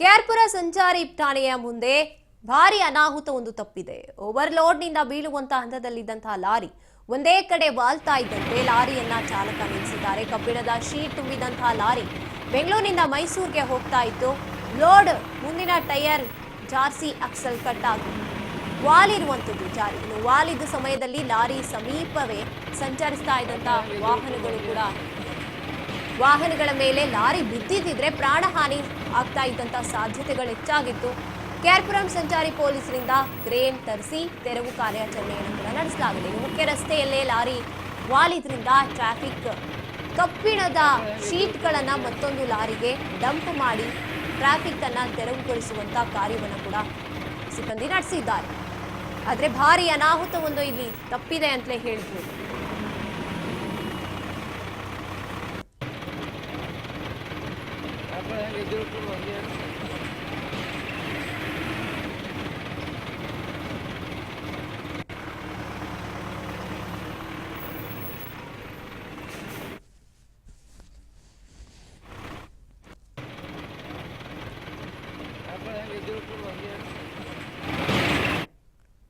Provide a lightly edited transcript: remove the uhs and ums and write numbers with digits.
ಕೆಆರ್ಪುರ ಸಂಚಾರಿ ಠಾಣೆಯ ಮುಂದೆ ಭಾರಿ ಅನಾಹುತವೊಂದು ತಪ್ಪಿದೆ. ಓವರ್ಲೋಡ್ನಿಂದ ಬೀಳುವಂತ ಹಂತದಲ್ಲಿದ್ದಂತಹ ಲಾರಿ ಒಂದೇ ಕಡೆ ವಾಲ್ತಾ ಇದ್ದಂತೆ ಲಾರಿಯನ್ನ ಚಾಲಕ ನಿಲ್ಲಿಸಿದ್ದಾರೆ. ಕಬ್ಬಿಣದ ಶೀಟ್ ತುಂಬಿದಂತಹ ಲಾರಿ ಬೆಂಗಳೂರಿನಿಂದ ಮೈಸೂರಿಗೆ ಹೋಗ್ತಾ ಇತ್ತು. ಲೋಡ್ ಮುಂದಿನ ಟೈರ್ ಜಾರ್ಸಿ ಅಕ್ಸಲ್ ಕಟ್ ಆಗಿ ವಾಲಿರುವಂತದ್ದು ಜಾರಿ. ವಾಲಿದ ಸಮಯದಲ್ಲಿ ಲಾರಿ ಸಮೀಪವೇ ಸಂಚರಿಸ್ತಾ ಇದ್ದಂತಹ ವಾಹನಗಳ ಮೇಲೆ ಲಾರಿ ಬಿದ್ದಿದ್ರೆ ಪ್ರಾಣಹಾನಿ ಆಗ್ತಾ ಇದ್ದಂತಹ ಸಾಧ್ಯತೆಗಳು ಹೆಚ್ಚಾಗಿತ್ತು. ಕೆಆರ್ಪುರಂ ಸಂಚಾರಿ ಪೊಲೀಸರಿಂದ ಕ್ರೇನ್ ತರಿಸಿ ತೆರವು ಕಾರ್ಯಾಚರಣೆಯನ್ನು ಕೂಡ ನಡೆಸಲಾಗಿದೆ. ಮುಖ್ಯ ರಸ್ತೆಯಲ್ಲೇ ಲಾರಿ ವಾಲಿದ್ರಿಂದ ಟ್ರಾಫಿಕ್ ಕಬ್ಬಿಣದ ಶೀಟ್ಗಳನ್ನು ಮತ್ತೊಂದು ಲಾರಿಗೆ ಡಂಪ್ ಮಾಡಿ ಟ್ರಾಫಿಕ್ ಅನ್ನ ತೆರವುಗೊಳಿಸುವಂತ ಕಾರ್ಯವನ್ನು ಕೂಡ ಸಿಬ್ಬಂದಿ ನಡೆಸಿದ್ದಾರೆ. ಆದ್ರೆ ಭಾರಿ ಅನಾಹುತವೊಂದು ಇಲ್ಲಿ ತಪ್ಪಿದೆ ಅಂತಲೇ ಹೇಳ್ಬೋದು.